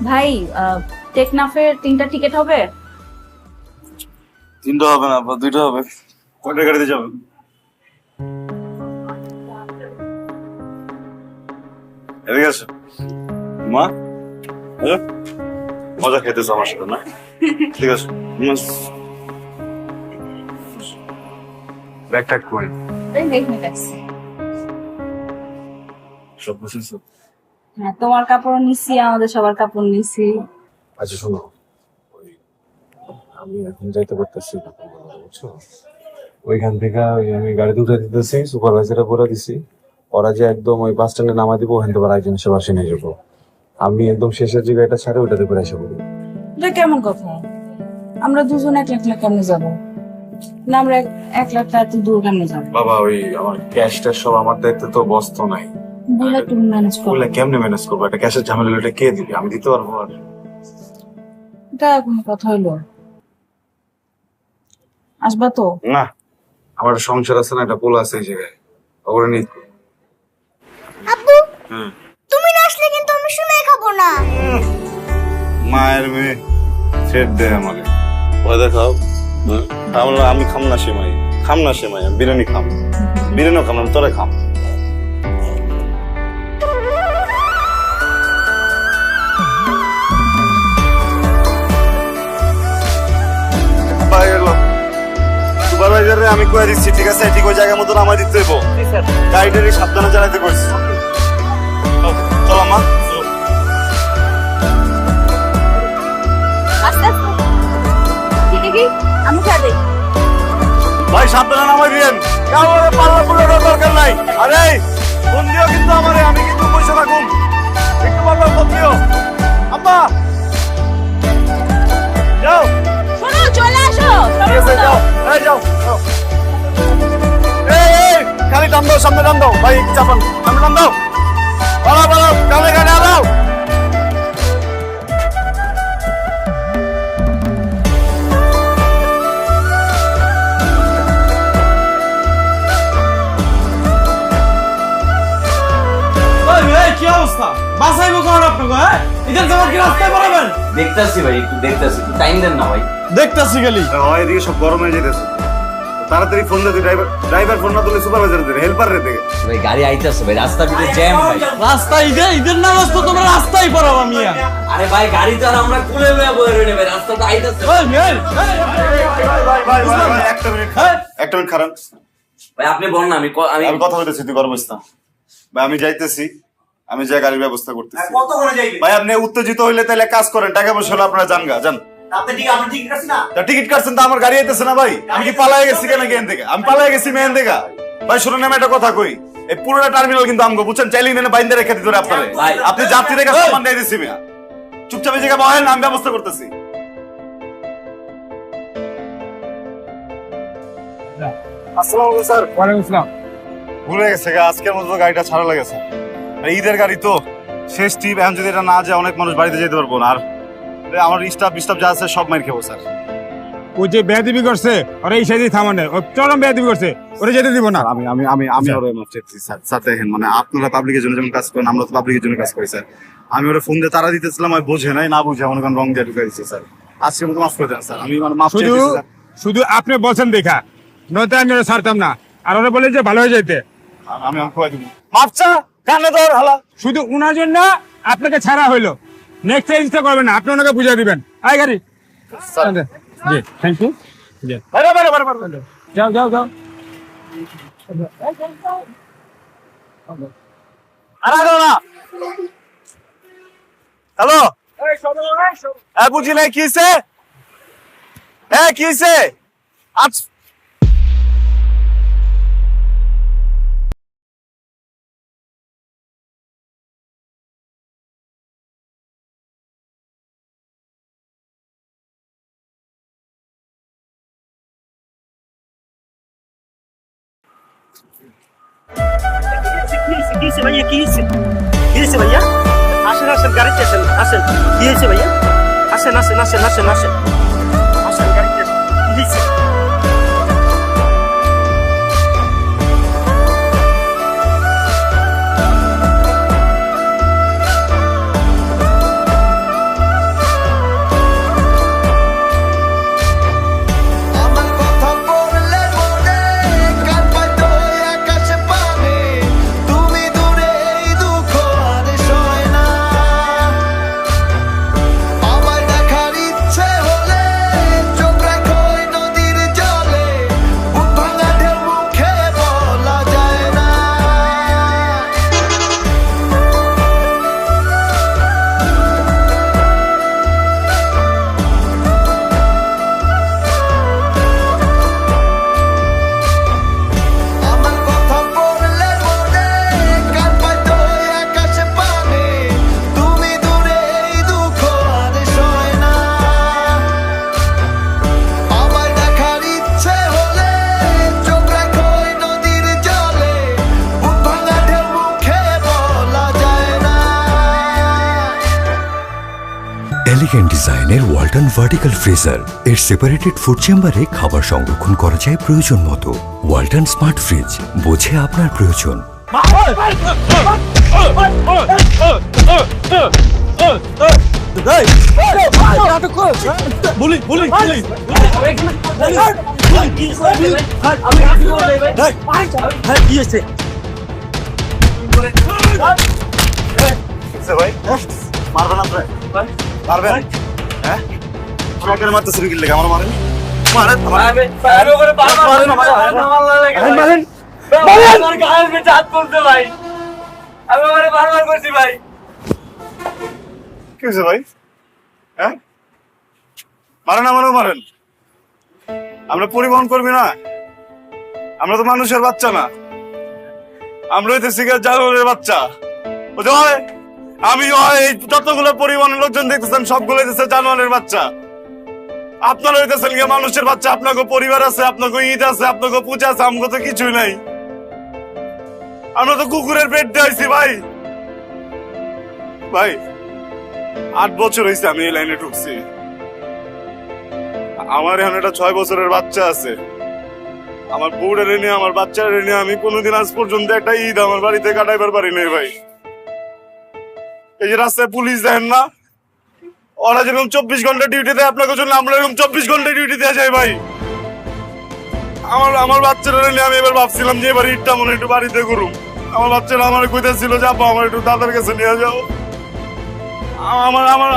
ভাই টেকনাফের 3টা টিকিট হবে? 3টা হবে না, 2টা হবে। কোনটা গাড়িতে যাবেন? এদিকে আসো মা। মজা খেতেছো আমার সাথে না? ঠিক আছে, ব্যাগটা কই? সব বুঝেছো? হ্যাঁ, তোমার কাপড় নিছি, আমাদের সবার কাপড় নিছি। আচ্ছা শোনো, আমি এখন যাইতে পারতেছি না, বুঝছো? ওইখান থেকে আমি গাড়ি দুটো দিতেছি, সুপারভাইজারে বলে দিছি ওরা যে একদম ওই বাস স্ট্যান্ডে নামাই দিব, ওখান থেকে একজন সে বাসে নিয়ে যাবো। আমি একদম শেষের যে গাড়িটা ছাড়ে ওইটাতে করে এসে বলি। এটা কেমন কথা? আমরা দুজন এক লাখ কেমনে যাবো? না আমরা 1 লাখ টাকা এত দূর কেমনে যাবো? বাবা ওই আমার ক্যাশটা সব আমার দায়িত্বে, তো বস্ত নাই। বলে তুমি ম্যানেজ করো। বলে কেমনে ম্যানেজ করবো? একটা ক্যাশের ঝামেলা, এটা কে দিবে? আমি দিতে পারবো আর? এটা কোনো কথা হইলো? আসবা তো? না, আমার একটা সংসার আছে না, একটা পোলা আছে এই জায়গায়, ওগুলো নিয়ে। আব্বু, হ্যাঁ, তুমি না আসলে কিন্তু আমি শুনে খাবো না। মায়ের মেয়ে থ্রেড দেয় আমাকে, ওই দেখাও। আমি খাম না সেমাই, আমি বিরিয়ানি খাম, বিরিয়ানিও খাম না, তোরা খাম। সুপারভাইজারে আমি কয়ে দিচ্ছি, ঠিক আছে? ঠিক ওই জায়গার মতো নামাই দিতে হইব। গাড়িটারি সাবধানে চালাইতে করছি। চলো মা। আস্তে আস্তে। কি আমি খা দেই। ভাই সাবধানে নামাই দিয়েন, কাউরে পাল্লা পুরোর দরকার নাই। আরে ফোন দিও কিন্তু আমারে, আমি কিন্তু পয়সা রাখুন, একটু পাল্লা ফোন দিও। আব্বা যাও। শোনো, চলে আসো। ঠিক আছে, যাও। এই যাও, যাও। এই খালি টান দাও, সামনে টান দাও ভাই, চাপান, সামনে টান দাও। বাড়াও, কানে কানে আড়াও। কি অবস্থা? বাসাইবো কোন আপনাকে? হ্যাঁ, ইধার যাওয়ার কি রাস্তায় পারাবেন? দেখতাছি ভাই, একটু দেখতাছি, একটু টাইম দেন না ভাই। দেখতাছি গেলি হয় এদিকে সব গরম হয়ে যেতেছে, তাড়াতাড়ি ফোন দে। ড্রাইভার ফোন না দিলে সুপারভাইজার দেবে, হেল্পার রে দেবে। ভাই গাড়ি আইতাছে ভাই, রাস্তার ভিতরে জ্যাম ভাই। রাস্তা ঈদের নামাজ তো তোমরা রাস্তায় পড়াবা মিয়া। আরে ভাই গাড়ি তো আর আমরা কুলে লয়ে বয়ে রইনে ভাই, রাস্তা তো আইতাছে। ভাই, একটা মিনিট খারাপ। ভাই আপনি বল না, আমি আমি কথা বলতেছি, তুই গরম হইস না। ভাই আমি যাইতেছি, আমি যাই গাড়ির ব্যবস্থা করতেছি। কত করে যাইবে? ভাই আপনি উত্তেজিত হইলে তাহলে কাজ করেন, টাকা পয়সা হলে আপনারা যান। আপনি টিকিট কাটছেন না? টিকিট কাটছেন তো, আমার গাড়ি আইতেছে না ভাই। আমি কি পালাই গেছি কেন এখান থেকে? আমি পালাই গেছি মেন থেকে। ভাই শুনুন, আমি একটা কথা কই, এই পুরোটা টার্মিনাল কিন্তু আমগো, বুঝছেন? চাইলে নেনে বাইন্দা রেখে দিতে পারে আপনারে। ভাই, আপনি যাত্রীদের কাছে সম্মান দিয়ে দিছি মিয়া। চুপচাপ এই জায়গায় বহেন, আমি ব্যবস্থা করতেছি। আসসালামু আলাইকুম স্যার। ওয়ালাইকুম আসসালাম। ভুলে গেছে গা, আজকের মতো তো গাড়িটা ছাড়া লাগেছে। ঈদের গাড়ি তো শেষ ট্রিপ, এখন যদি এটা না যায় অনেক মানুষ বাড়িতে যেতে পারবো না। আর আমার স্টাফ যা আছে সব মাইর খাবো স্যার। ও যে বেয়াদবি করছে ওরা এই সাইডে থামানে, ও চরম বেয়াদবি করছে, ওরা যেতে দিব না। আমি ওরে মাফ চাইছি স্যার। স্যার দেখেন, মানে আপনারা পাবলিকের জন্য যেমন কাজ করেন, আমরা তো পাবলিকের জন্য কাজ করি স্যার। আমি ওরা ফোন দিয়ে তারা দিতেছিলাম, আমি বোঝে নাই, না বুঝে মনে করেন রং দিয়ে ঢুকাই দিচ্ছে স্যার। আজকের মতো মাফ করে দেন স্যার, আমি মানে মাফ শুধু চাইছি স্যার। শুধু আপনি বলছেন দেখা, নয়তো আমি ওরা ছাড়তাম না। আর ওরা বলে যে ভালো হয়ে যেতে, আমি খুয়াই দিব। মাফ চা, কানে ধর হালা। শুধু উনার জন্য আপনাকে ছাড়া হইলো। নেক্সট টাইম চেষ্টা করবেন না, আপনি ওনাকে বুঝিয়ে দিবেন। আয় গাড়ি। জি থ্যাংক ইউ। জি যাও যাও যাও। হ্যালো, বুঝি নাই কি হয়েছে? কি হয়েছে? আজ কি হয়েছে ভাইয়া? কি হয়েছে ভাইয়া? আসেন গাড়িতে আসেন। কি হয়েছে ভাইয়া? আসেন গাড়িতে আসেন। কি হয়েছে? এলিগেন্ট ডিজাইনের ওয়ালটন ভার্টিক্যাল ফ্রিজার এর সেপারেটেড ফুড চেম্বারে খাবার সংরক্ষণ করা যায় প্রয়োজন মতো। ওয়ালটন স্মার্ট ফ্রিজ, বোঝে আপনার প্রয়োজন। কি হয়েছে ভাই? মারবেন আপনি? মারবেন? হ্যাঁ? আমাকে মারতেছেন কি লেগে? আমার মারেন? মারেন? কি হয়েছে ভাই? হ্যাঁ? মারেন, আমারও মারেন। আমরা পরিবহন করবি না, আমরা তো মানুষের বাচ্চা না, আমরা হইতেছি জানোয়ারের বাচ্চা। আমি এই যতগুলো পরিবহনের লোকজন দেখতেছেন সবগুলো হইতেছে জানোয়ারের বাচ্চা। আপনারা হইতেছেন গিয়ে মানুষের বাচ্চা। আপনাকে পরিবার আছে, আপনাকে ঈদ আছে, আপনাকে পূজা আছে, আমাকে তো কিছুই নাই। আমরা তো কুকুরের পেট দিয়েছি ভাই। ভাই 8 বছর হয়েছে আমি এই লাইনে ঢুকছি। আমার এখন একটা 6 বছরের বাচ্চা আছে। আমার বউটা নিয়ে, আমার বাচ্চারা নিয়ে আমি কোনোদিন আজ পর্যন্ত একটা ঈদ আমার বাড়িতে কাটাইবার পারি নাই ভাই। এই যে রাস্তায় পুলিশ দেন না, ওরা যেরকম 24 ঘন্টা ডিউটি দেয় আপনাকে জন্য, আমরা এরকম 24 ঘন্টা ডিউটি দেওয়া যায় ভাই। আমার বাচ্চারা নিয়ে আমি এবার ভাবছিলাম যে এবার ঈদটা মনে একটু বাড়িতে করুম। আমার বাচ্চারা আমার কইতেছিল যে আব্বা আমার একটু দাদার কাছে নিয়ে যাও।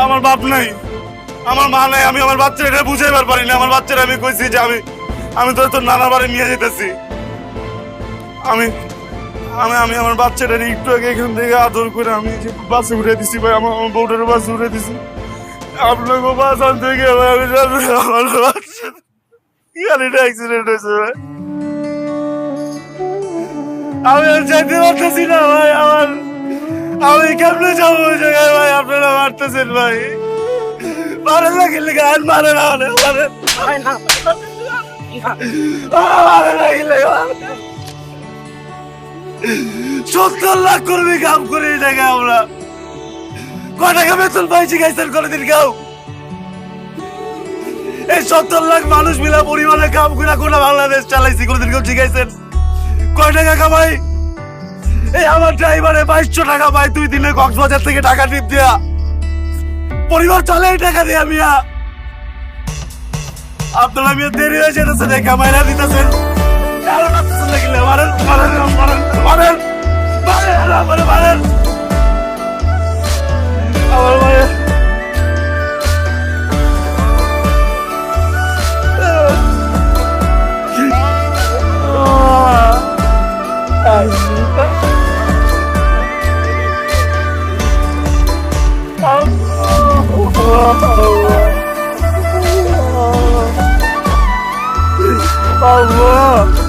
আমার বাপ নাই, আমার মা নাই, আমি আমার বাচ্চারা এটা বুঝাইবার পারি না। আমার বাচ্চারা আমি কইছি যে আমি তোর নানা বাড়ি নিয়ে যেতেছি। আমি আমার বাচ্চাটা একটু আগে এখান থেকে আদর করে আমি যে বাসে উঠে দিছি ভাই, আমার বউটার বাসে উঠে দিছি। আপনাকে বাস আনতে গিয়ে ভাই আমার বাচ্চা গাড়িটা অ্যাক্সিডেন্ট হয়েছে ভাই। আমি আর যাইতে পারতেছি না ভাই। আমি কেমনে যাবো ওই জায়গায় ভাই? আপনারা মারতেছেন ভাই। মারেন না গেলে গান মারে না, মারেন 70 লাখ কর্মী কাম করে এই জায়গায় আমরা কয় টাকা বেতন পাইছি গাইছেন কোনদিন কেউ? এই 70 লাখ মানুষ মিলা পরিবারে কাম করে কোন বাংলাদেশ চালাইছি কোনদিন কেউ শিখাইছেন? কয় টাকা কামাই? এই আমার ড্রাইভারে 2200 টাকা পাই 2 দিনে কক্সবাজার থেকে টাকা টিপ দেয়া। পরিবার চলে এই টাকা দিয়ে মিয়া। আপনারা মিয়া দেরি হয়ে যেতেছে দেখা মাইরা দিতেছেন। মারেন মারেন মারেন মারেন মারেন মারেন আমার মারেন। Allah